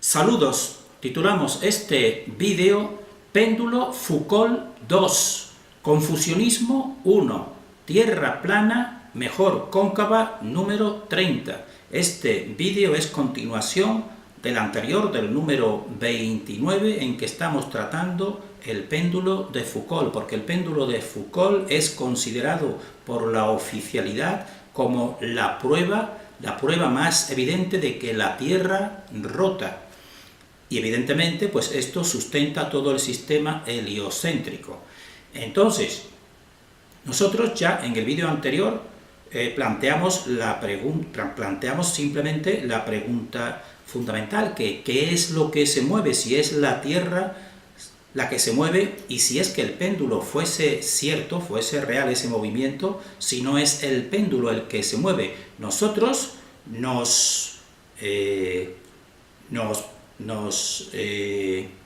Saludos, titulamos este vídeo Péndulo Foucault 2, Confucianismo 1, Tierra plana, mejor cóncava número 30. Este vídeo es continuación del anterior, del número 29, en que estamos tratando el péndulo de Foucault, porque el péndulo de Foucault es considerado por la oficialidad como la prueba más evidente de que la Tierra rota. Y evidentemente, pues esto sustenta todo el sistema heliocéntrico. Entonces, nosotros ya en el vídeo anterior planteamos simplemente la pregunta fundamental, que ¿qué es lo que se mueve? Si es la Tierra la que se mueve, y si es que el péndulo fuese cierto, fuese real ese movimiento, si no es el péndulo el que se mueve. Nosotros nos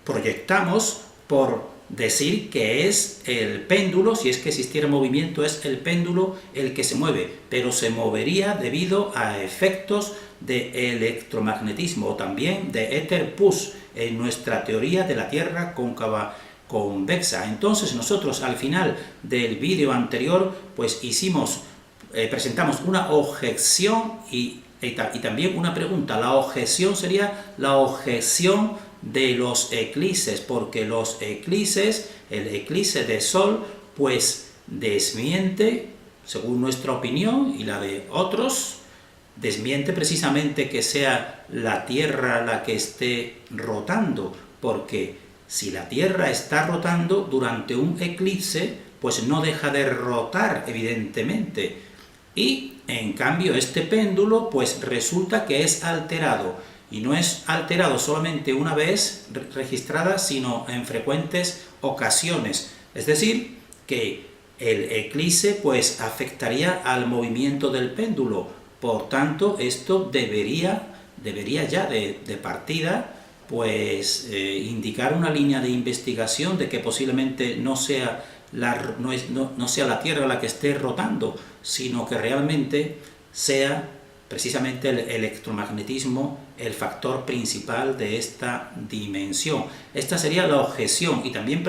proyectamos por decir que es el péndulo, si es que existiera movimiento, es el péndulo el que se mueve, pero se movería debido a efectos de electromagnetismo o también de éter push en nuestra teoría de la Tierra cóncava convexa. Entonces nosotros al final del vídeo anterior pues presentamos una objeción y también una pregunta. La objeción sería la objeción de los eclipses, porque los eclipses, el eclipse de Sol, pues desmiente, según nuestra opinión y la de otros, desmiente precisamente que sea la Tierra la que esté rotando, porque si la Tierra está rotando durante un eclipse, pues no deja de rotar, evidentemente. Y, en cambio, este péndulo, pues resulta que es alterado, y no es alterado solamente una vez registrada, sino en frecuentes ocasiones. Es decir, que el eclipse, pues, afectaría al movimiento del péndulo. Por tanto, esto debería ya de partida, pues, indicar una línea de investigación de que posiblemente no sea la Tierra la que esté rotando, sino que realmente sea precisamente el electromagnetismo el factor principal de esta dimensión. Esta sería la objeción, y también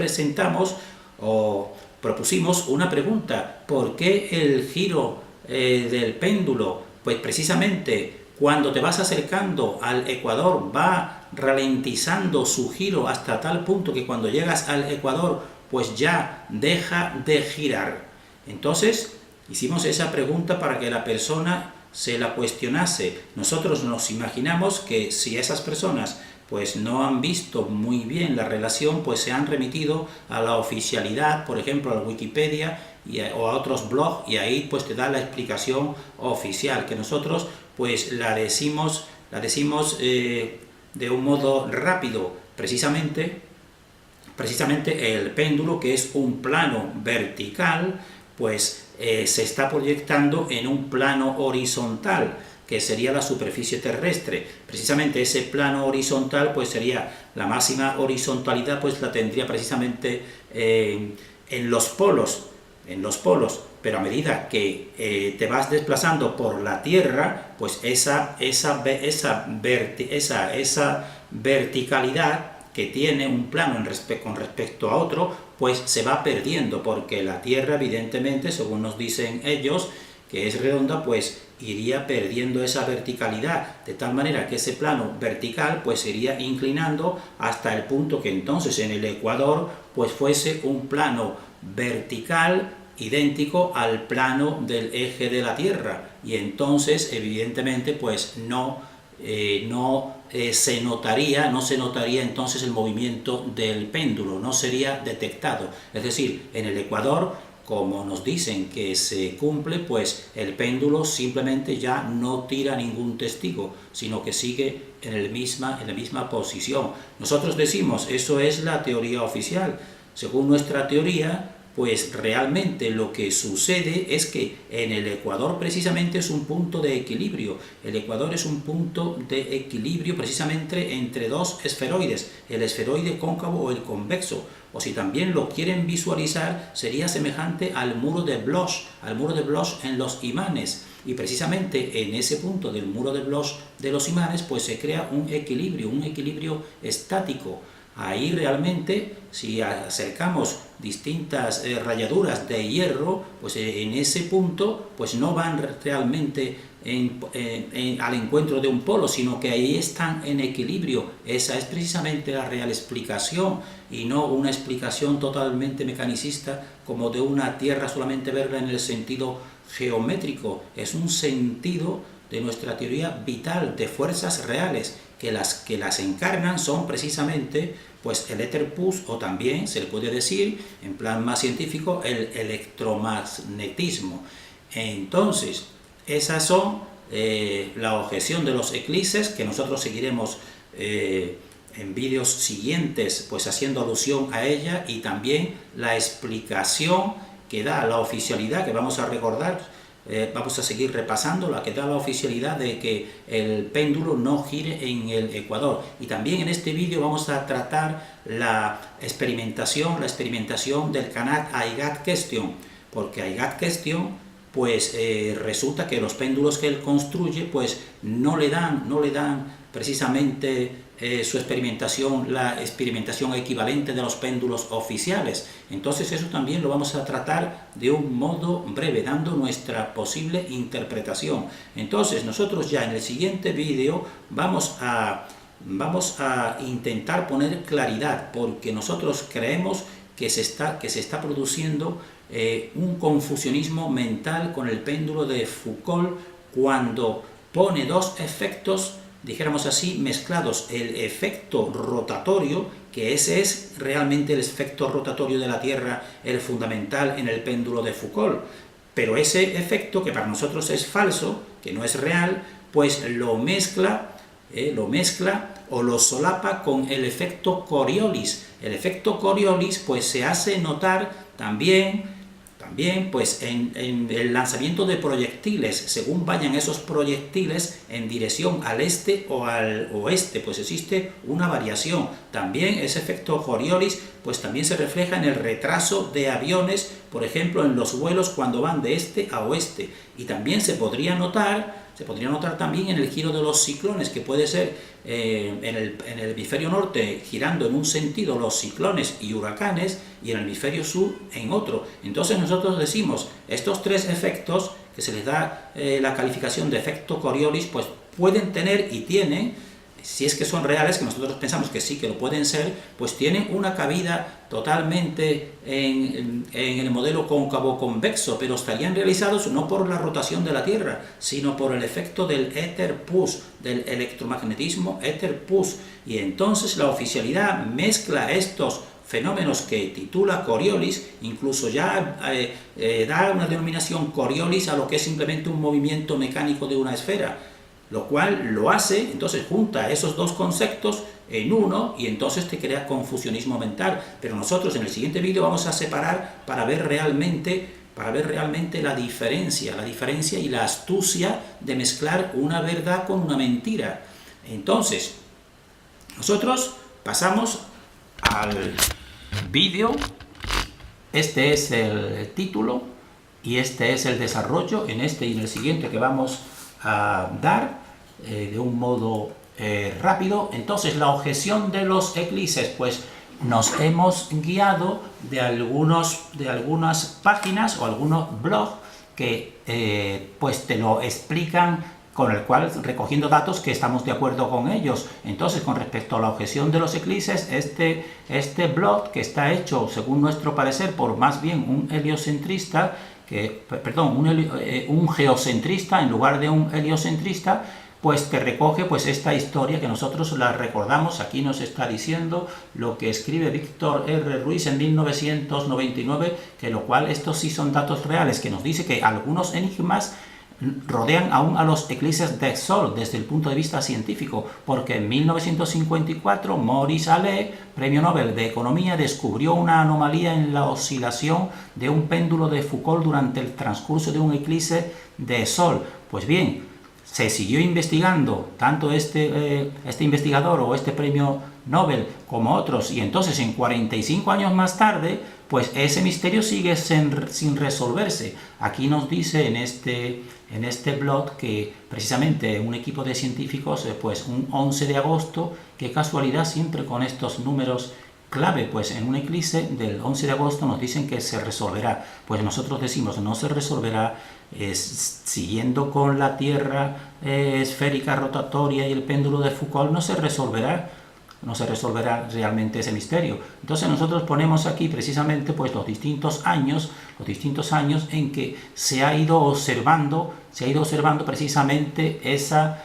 propusimos una pregunta: ¿por qué el giro del péndulo? Pues precisamente cuando te vas acercando al ecuador va ralentizando su giro hasta tal punto que cuando llegas al ecuador pues ya deja de girar. Entonces hicimos esa pregunta para que la persona se la cuestionase. Nosotros nos imaginamos que si esas personas pues no han visto muy bien la relación, pues se han remitido a la oficialidad, por ejemplo a la Wikipedia o a otros blogs, y ahí pues te da la explicación oficial, que nosotros pues la decimos de un modo rápido. Precisamente el péndulo, que es un plano vertical, pues se está proyectando en un plano horizontal, que sería la superficie terrestre. Precisamente ese plano horizontal, pues sería la máxima horizontalidad, pues la tendría precisamente en los polos, pero a medida que te vas desplazando por la Tierra, pues esa verticalidad que tiene un plano con respecto a otro, pues se va perdiendo, porque la Tierra, evidentemente, según nos dicen ellos, que es redonda, pues iría perdiendo esa verticalidad, de tal manera que ese plano vertical pues se iría inclinando hasta el punto que entonces en el ecuador pues fuese un plano vertical idéntico al plano del eje de la Tierra, y entonces evidentemente pues no se notaría entonces el movimiento del péndulo, no sería detectado. Es decir, en el ecuador, como nos dicen que se cumple, pues el péndulo simplemente ya no tira ningún testigo, sino que sigue en la misma posición. Nosotros decimos, eso es la teoría oficial. Según nuestra teoría, pues realmente lo que sucede es que en el ecuador precisamente es un punto de equilibrio. El ecuador es un punto de equilibrio precisamente entre dos esferoides, el esferoide cóncavo o el convexo. O si también lo quieren visualizar, sería semejante al muro de Bloch en los imanes. Y precisamente en ese punto del muro de Bloch de los imanes, pues se crea un equilibrio estático. Ahí realmente, si acercamos distintas rayaduras de hierro, pues en ese punto pues no van realmente al encuentro de un polo, sino que ahí están en equilibrio. Esa es precisamente la real explicación, y no una explicación totalmente mecanicista como de una Tierra solamente verla en el sentido geométrico. Es un sentido de nuestra teoría vital, de fuerzas reales, que las encarnan son precisamente pues el éter pus, o también se le puede decir en plan más científico el electromagnetismo. Entonces, esas son la objeción de los eclipses, que nosotros seguiremos en vídeos siguientes pues haciendo alusión a ella, y también la explicación que da la oficialidad, que vamos a recordar. Vamos a seguir repasando la que da la oficialidad de que el péndulo no gire en el ecuador. Y también en este vídeo vamos a tratar la experimentación del canal Aygat Question, porque Aygat Question pues resulta que los péndulos que él construye pues no le dan precisamente su experimentación, la experimentación equivalente de los péndulos oficiales. Entonces eso también lo vamos a tratar de un modo breve, dando nuestra posible interpretación. Entonces nosotros ya en el siguiente vídeo vamos a intentar poner claridad, porque nosotros creemos que se está produciendo un confusionismo mental con el péndulo de Foucault, cuando pone dos efectos, dijéramos así, mezclados: el efecto rotatorio, que ese es realmente el efecto rotatorio de la Tierra, el fundamental en el péndulo de Foucault, pero ese efecto, que para nosotros es falso, que no es real, pues lo mezcla o lo solapa con el efecto Coriolis. El efecto Coriolis pues se hace notar también pues en el lanzamiento de proyectiles. Según vayan esos proyectiles en dirección al este o al oeste, pues existe una variación. También ese efecto Coriolis pues también se refleja en el retraso de aviones, por ejemplo en los vuelos cuando van de este a oeste, y también se podría notar también en el giro de los ciclones, que puede ser en el hemisferio norte girando en un sentido los ciclones y huracanes, y en el hemisferio sur en otro. Entonces nosotros decimos, estos tres efectos que se les da la calificación de efecto Coriolis, pues pueden tener y tienen, si es que son reales, que nosotros pensamos que sí, que lo pueden ser, pues tienen una cabida totalmente en el modelo cóncavo-convexo, pero estarían realizados no por la rotación de la Tierra, sino por el efecto del éter pus, del electromagnetismo éter pus. Y entonces la oficialidad mezcla estos fenómenos que titula Coriolis, incluso ya da una denominación Coriolis a lo que es simplemente un movimiento mecánico de una esfera, lo cual lo hace, entonces junta esos dos conceptos en uno, y entonces te crea confusionismo mental. Pero nosotros en el siguiente vídeo vamos a separar para ver realmente la diferencia y la astucia de mezclar una verdad con una mentira. Entonces, nosotros pasamos al vídeo. Este es el título y este es el desarrollo en este y en el siguiente que vamos a dar de un modo rápido. Entonces, la objeción de los eclipses, pues nos hemos guiado de algunas páginas o algunos blogs que pues te lo explican, con el cual recogiendo datos que estamos de acuerdo con ellos. Entonces, con respecto a la objeción de los eclipses, este blog, que está hecho según nuestro parecer por más bien un heliocentrista, un geocentrista en lugar de un heliocentrista, pues te recoge pues esta historia que nosotros la recordamos. Aquí nos está diciendo lo que escribe Víctor R. Ruiz en 1999, que lo cual estos sí son datos reales, que nos dice que algunos enigmas rodean aún a los eclipses del Sol desde el punto de vista científico, porque en 1954 Maurice Allais, premio Nobel de Economía, descubrió una anomalía en la oscilación de un péndulo de Foucault durante el transcurso de un eclipse de Sol. Pues bien, se siguió investigando, tanto este investigador o este premio Nobel como otros, y entonces en 45 años más tarde, pues ese misterio sigue sin resolverse. Aquí nos dice en este blog que precisamente un equipo de científicos, pues un 11 de agosto, qué casualidad siempre con estos números clave, pues en un eclipse del 11 de agosto nos dicen que se resolverá. Pues nosotros decimos no se resolverá, siguiendo con la Tierra esférica rotatoria y el péndulo de Foucault, no se resolverá realmente ese misterio. Entonces nosotros ponemos aquí precisamente pues los distintos años en que se ha ido observando precisamente esa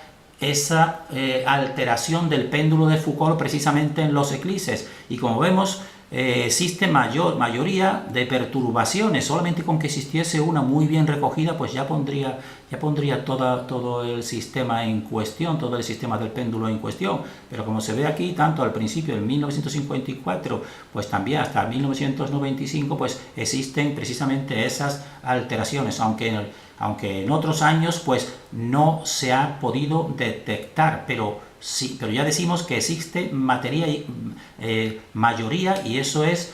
alteración del péndulo de Foucault precisamente en los eclipses, y como vemos existe mayoría de perturbaciones. Solamente con que existiese una muy bien recogida, pues ya pondría todo el sistema en cuestión, todo el sistema del péndulo en cuestión. Pero como se ve aquí, tanto al principio en 1954, pues también hasta 1995, pues existen precisamente esas alteraciones, aunque en otros años pues no se ha podido detectar, pero ya decimos que existe mayoría, y eso es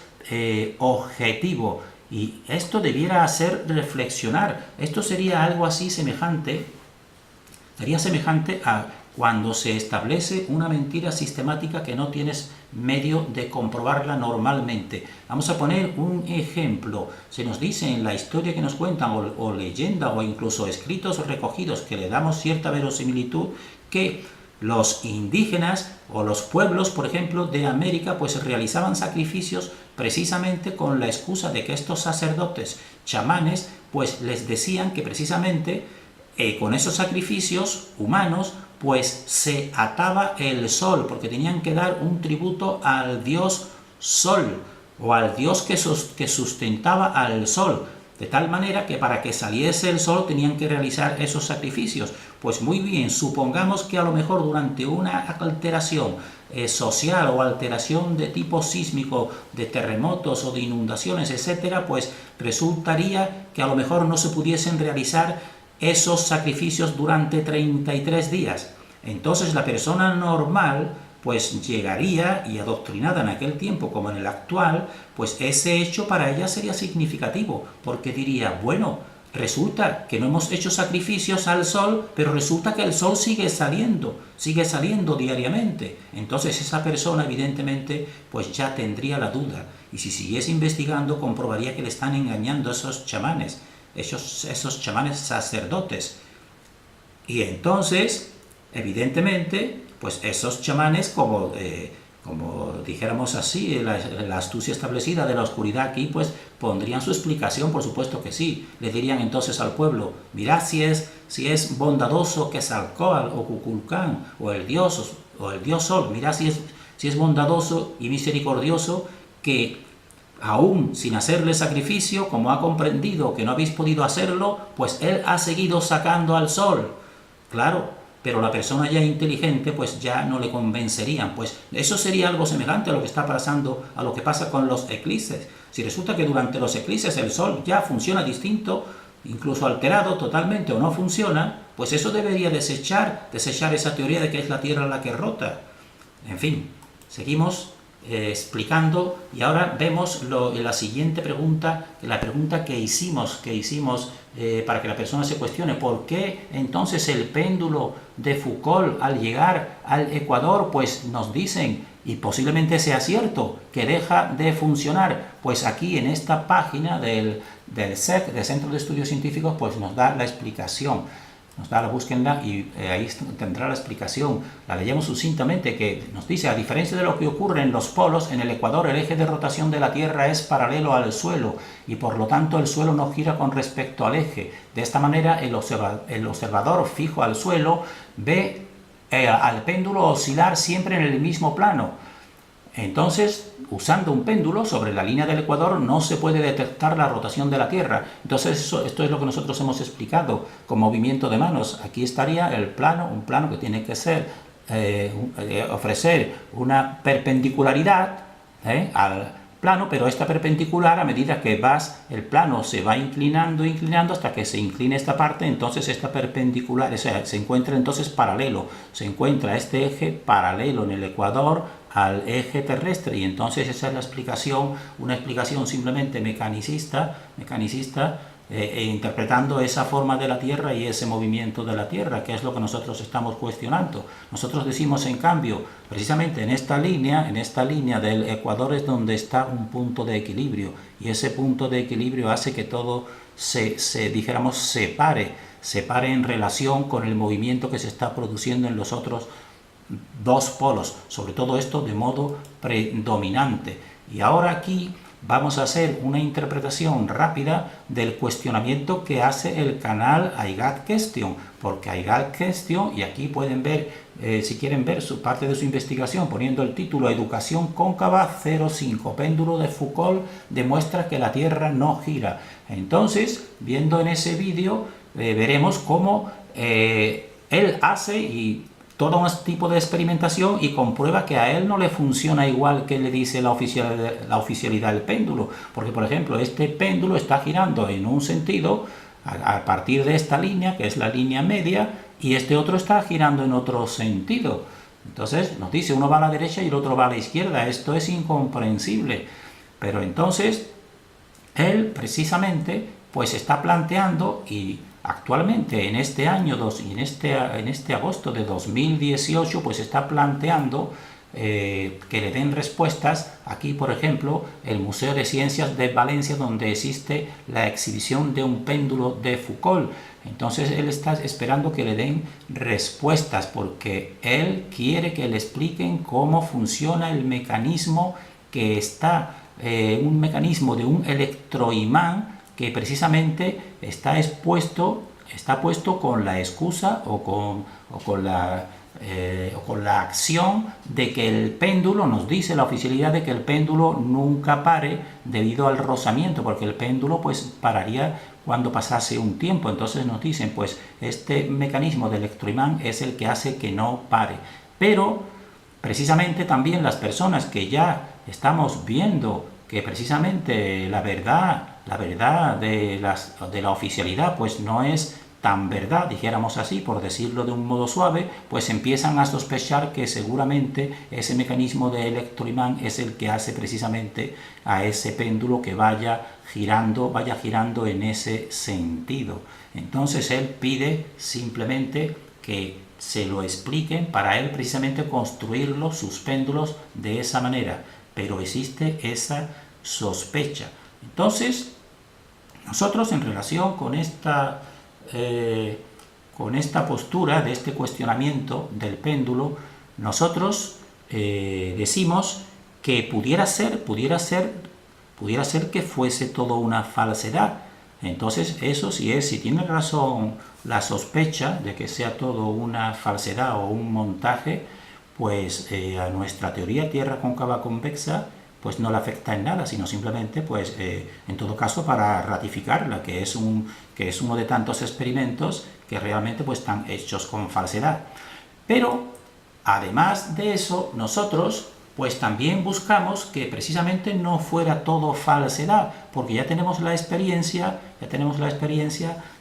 objetivo, y esto debiera hacer reflexionar. Esto sería algo así semejante a cuando se establece una mentira sistemática que no tienes medio de comprobarla normalmente. Vamos a poner un ejemplo. Se nos dice en la historia que nos cuentan, o leyenda, o incluso escritos recogidos que le damos cierta verosimilitud, que los indígenas o los pueblos, por ejemplo, de América, pues realizaban sacrificios precisamente con la excusa de que estos sacerdotes chamanes pues les decían que precisamente con esos sacrificios humanos pues se ataba el sol, porque tenían que dar un tributo al dios Sol, o al dios que sustentaba al sol, de tal manera que para que saliese el sol tenían que realizar esos sacrificios. Pues muy bien, supongamos que a lo mejor durante una alteración social o alteración de tipo sísmico, de terremotos o de inundaciones, etcétera, pues resultaría que a lo mejor no se pudiesen realizar esos sacrificios durante 33 días. Entonces la persona normal pues llegaría, y adoctrinada en aquel tiempo como en el actual, pues ese hecho para ella sería significativo, porque diría, bueno, resulta que no hemos hecho sacrificios al sol, pero resulta que el sol sigue saliendo diariamente. Entonces esa persona evidentemente pues ya tendría la duda, y si siguiese investigando comprobaría que le están engañando esos chamanes, esos chamanes sacerdotes. Y entonces, evidentemente, pues esos chamanes, como dijéramos así, la astucia establecida de la oscuridad aquí, pues pondrían su explicación, por supuesto que sí. Le dirían entonces al pueblo, mirad si es bondadoso Quetzalcóatl o Kukulcán o el dios Sol, mirad si es bondadoso y misericordioso, que aún sin hacerle sacrificio, como ha comprendido que no habéis podido hacerlo, pues él ha seguido sacando al sol. Claro, pero la persona ya inteligente pues ya no le convencerían. Pues eso sería algo semejante a lo que está pasando, a lo que pasa con los eclipses. Si resulta que durante los eclipses el sol ya funciona distinto, incluso alterado totalmente, o no funciona, pues eso debería desechar esa teoría de que es la Tierra la que rota. En fin, seguimos explicando, y ahora vemos la siguiente pregunta, la pregunta que hicimos para que la persona se cuestione: ¿por qué entonces el péndulo de Foucault al llegar al Ecuador pues nos dicen, y posiblemente sea cierto, que deja de funcionar? Pues aquí en esta página del CEC, del Centro de Estudios Científicos, pues nos da la explicación. Búsquenla y ahí tendrá la explicación. La leemos sucintamente, que nos dice: a diferencia de lo que ocurre en los polos, en el ecuador el eje de rotación de la Tierra es paralelo al suelo, y por lo tanto el suelo no gira con respecto al eje. De esta manera el observador fijo al suelo ve al péndulo oscilar siempre en el mismo plano. Entonces, usando un péndulo sobre la línea del ecuador no se puede detectar la rotación de la Tierra. Entonces, esto es lo que nosotros hemos explicado con movimiento de manos. Aquí estaría el plano, un plano que tiene que ser, ofrecer una perpendicularidad al plano, pero esta perpendicular, a medida que el plano se va inclinando, hasta que se incline esta parte, entonces esta perpendicular, o sea, se encuentra entonces paralelo, se encuentra este eje paralelo en el ecuador al eje terrestre, y entonces esa es la explicación, una explicación simplemente mecanicista, interpretando esa forma de la Tierra y ese movimiento de la Tierra, que es lo que nosotros estamos cuestionando. Nosotros decimos, en cambio, precisamente en esta línea del ecuador es donde está un punto de equilibrio, y ese punto de equilibrio hace que todo dijéramos, se pare en relación con el movimiento que se está produciendo en los otros dos polos, sobre todo esto de modo predominante. Y ahora aquí vamos a hacer una interpretación rápida del cuestionamiento que hace el canal I Got Question, porque I Got Question, y aquí pueden ver, si quieren ver su parte de su investigación, poniendo el título Educación cóncava 05, péndulo de Foucault demuestra que la Tierra no gira. Entonces, viendo en ese vídeo, veremos cómo él hace todo un tipo de experimentación y comprueba que a él no le funciona igual que le dice la oficialidad del péndulo, porque por ejemplo este péndulo está girando en un sentido a partir de esta línea, que es la línea media, y este otro está girando en otro sentido. Entonces nos dice, uno va a la derecha y el otro va a la izquierda. Esto es incomprensible. Pero entonces él precisamente pues está planteando, y actualmente en este año en este agosto de 2018 pues está planteando que le den respuestas. Aquí por ejemplo el Museo de Ciencias de Valencia, donde existe la exhibición de un péndulo de Foucault. Entonces él está esperando que le den respuestas, porque él quiere que le expliquen cómo funciona el mecanismo que está, un mecanismo de un electroimán que precisamente está puesto con la excusa o con la acción de que el péndulo, nos dice la oficialidad de que el péndulo nunca pare debido al rozamiento, porque el péndulo pues pararía cuando pasase un tiempo. Entonces nos dicen, pues este mecanismo de electroimán es el que hace que no pare. Pero precisamente también las personas que ya estamos viendo que precisamente la verdad de la oficialidad pues no es tan verdad, dijéramos así, por decirlo de un modo suave, pues empiezan a sospechar que seguramente ese mecanismo de electroimán es el que hace precisamente a ese péndulo que vaya girando en ese sentido. Entonces él pide simplemente que se lo expliquen para él precisamente construirlo, sus péndulos, de esa manera, pero existe esa sospecha. Entonces, nosotros en relación con esta postura de este cuestionamiento del péndulo, nosotros decimos que pudiera ser que fuese todo una falsedad. Entonces eso sí es, si tiene razón la sospecha de que sea todo una falsedad o un montaje, pues a nuestra teoría Tierra cóncava convexa pues no le afecta en nada, sino simplemente, pues, en todo caso, para ratificarla, que es uno de tantos experimentos que realmente pues están hechos con falsedad. Pero, además de eso, nosotros pues también buscamos que precisamente no fuera todo falsedad, porque ya tenemos la experiencia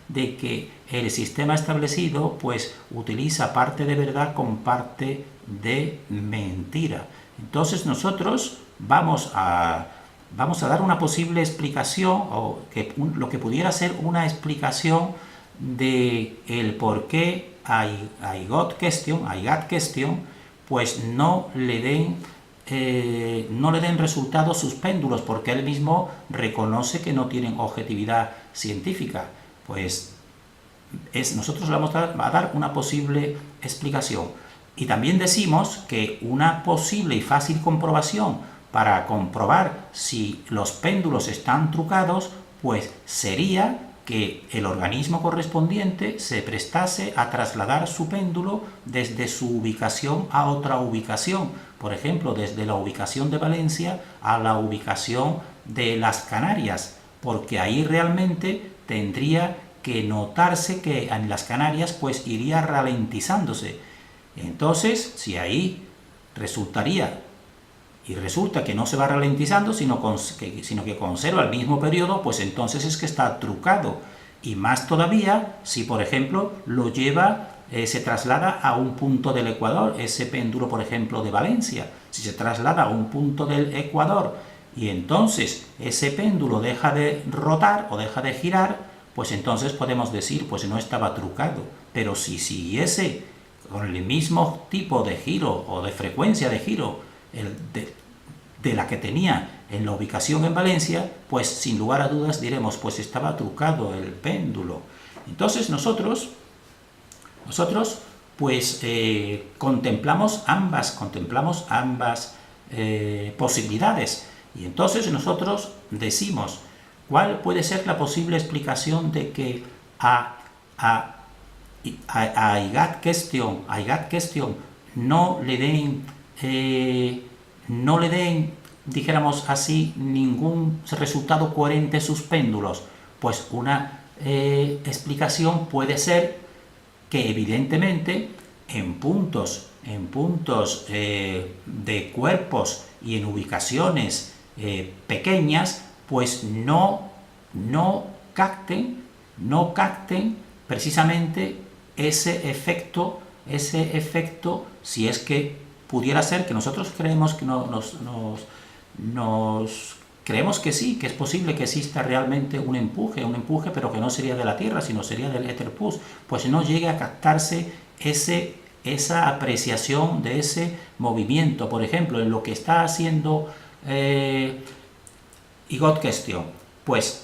de que el sistema establecido pues utiliza parte de verdad con parte de mentira. Entonces nosotros vamos a dar una posible explicación, o lo que pudiera ser una explicación de el por qué I got question, pues no le den resultados sus péndulos, porque él mismo reconoce que no tienen objetividad científica. Pues nosotros le vamos a dar una posible explicación. Y también decimos que una posible y fácil comprobación para comprobar si los péndulos están trucados, pues sería que el organismo correspondiente se prestase a trasladar su péndulo desde su ubicación a otra ubicación, por ejemplo, desde la ubicación de Valencia a la ubicación de las Canarias, porque ahí realmente tendría que notarse que en las Canarias pues iría ralentizándose. Entonces, si ahí resulta que no se va ralentizando, sino que conserva el mismo periodo, pues entonces es que está trucado. Y más todavía si, por ejemplo, lo lleva, se traslada a un punto del Ecuador, ese péndulo, por ejemplo, de Valencia. Si se traslada a un punto del Ecuador y entonces ese péndulo deja de rotar o deja de girar, pues entonces podemos decir, pues no estaba trucado. Pero si siguiese con el mismo tipo de giro o de frecuencia de giro de la que tenía en la ubicación en Valencia, pues sin lugar a dudas diremos, pues estaba trucado el péndulo. Entonces nosotros pues contemplamos ambas posibilidades, y entonces nosotros decimos, ¿cuál puede ser la posible explicación de que a IGAT question no le den, dijéramos así, ningún resultado coherente sus péndulos? Pues una explicación puede ser que evidentemente en puntos de cuerpos y en ubicaciones pequeñas, pues no capten precisamente ese efecto, si es que pudiera ser que nosotros creemos que creemos que sí, que es posible que exista realmente un empuje, pero que no sería de la Tierra, sino sería del éter pus, pues no llegue a captarse esa apreciación de ese movimiento. Por ejemplo, en lo que está haciendo IGOT question, pues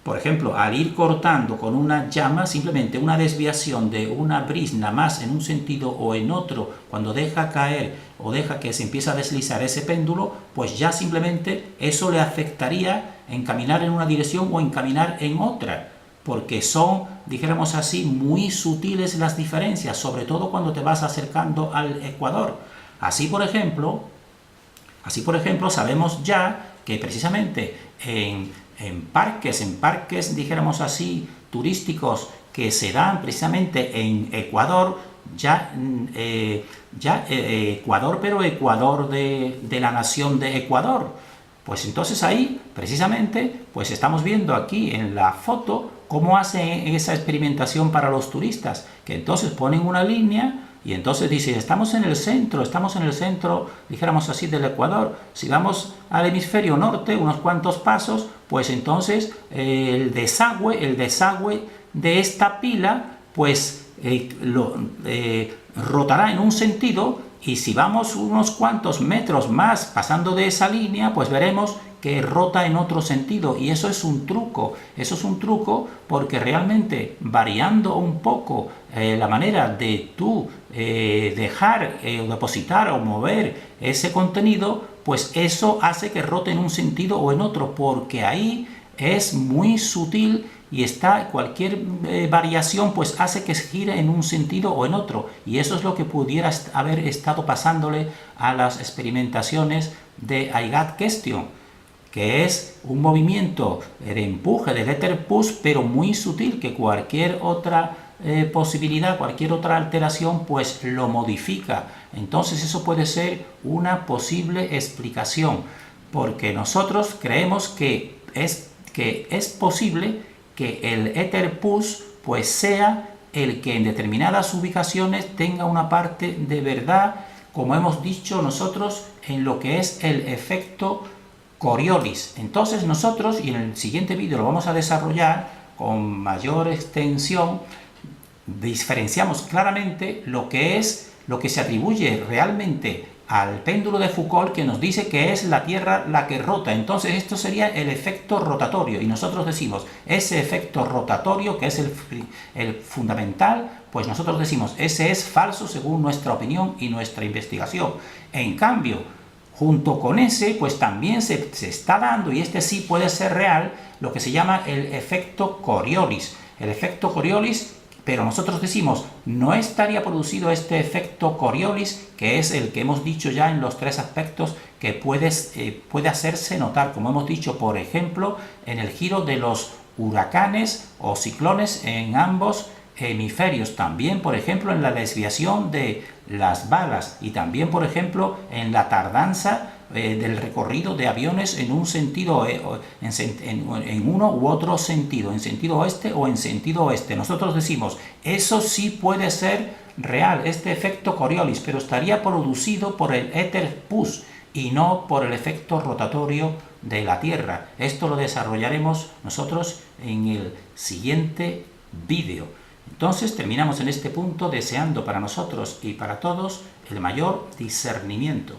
por ejemplo, al ir cortando con una llama, simplemente una desviación de una brizna más en un sentido o en otro, cuando deja caer o deja que se empiece a deslizar ese péndulo, pues ya simplemente eso le afectaría en caminar en una dirección o en caminar en otra, porque son, dijéramos así, muy sutiles las diferencias, sobre todo cuando te vas acercando al Ecuador. Así por ejemplo, sabemos ya que precisamente en parques, dijéramos así, turísticos que se dan precisamente en Ecuador, Ecuador, pero Ecuador de la nación de Ecuador. Pues entonces ahí, precisamente, pues estamos viendo aquí en la foto cómo hacen esa experimentación para los turistas, que entonces ponen una línea y entonces dice, estamos en el centro, dijéramos así, del Ecuador. Si vamos al hemisferio norte, unos cuantos pasos, pues entonces el desagüe de esta pila, pues rotará en un sentido, y si vamos unos cuantos metros más pasando de esa línea, pues veremos que rota en otro sentido, y eso es un truco. Porque realmente variando un poco la manera de tú dejar depositar o mover ese contenido, pues eso hace que rote en un sentido o en otro, porque ahí es muy sutil y está cualquier variación pues hace que gire en un sentido o en otro, y eso es lo que pudiera haber estado pasándole a las experimentaciones de IGAT question, que es un movimiento de empuje del éter pus, pero muy sutil, que cualquier otra posibilidad, cualquier otra alteración, pues lo modifica. Entonces eso puede ser una posible explicación, porque nosotros creemos que es posible que el éter pus pues sea el que en determinadas ubicaciones tenga una parte de verdad, como hemos dicho nosotros, en lo que es el efecto Coriolis. Entonces nosotros, y en el siguiente vídeo lo vamos a desarrollar con mayor extensión, diferenciamos claramente lo que se atribuye realmente al péndulo de Foucault, que nos dice que es la Tierra la que rota. Entonces esto sería el efecto rotatorio, y nosotros decimos ese efecto rotatorio, que es el fundamental, pues nosotros decimos ese es falso según nuestra opinión y nuestra investigación. En cambio, Junto con ese, pues también se está dando, y este sí puede ser real, lo que se llama el efecto Coriolis. El efecto Coriolis, pero nosotros decimos, no estaría producido este efecto Coriolis, que es el que hemos dicho ya en los tres aspectos que puede hacerse notar, como hemos dicho, por ejemplo, en el giro de los huracanes o ciclones en ambos hemisferios, también por ejemplo en la desviación de las balas y también por ejemplo en la tardanza del recorrido de aviones en un sentido, en uno u otro sentido, en sentido oeste o en sentido oeste. Nosotros decimos, eso sí puede ser real, este efecto Coriolis, pero estaría producido por el éter pus y no por el efecto rotatorio de la Tierra. Esto lo desarrollaremos nosotros en el siguiente vídeo. Entonces terminamos en este punto deseando para nosotros y para todos el mayor discernimiento.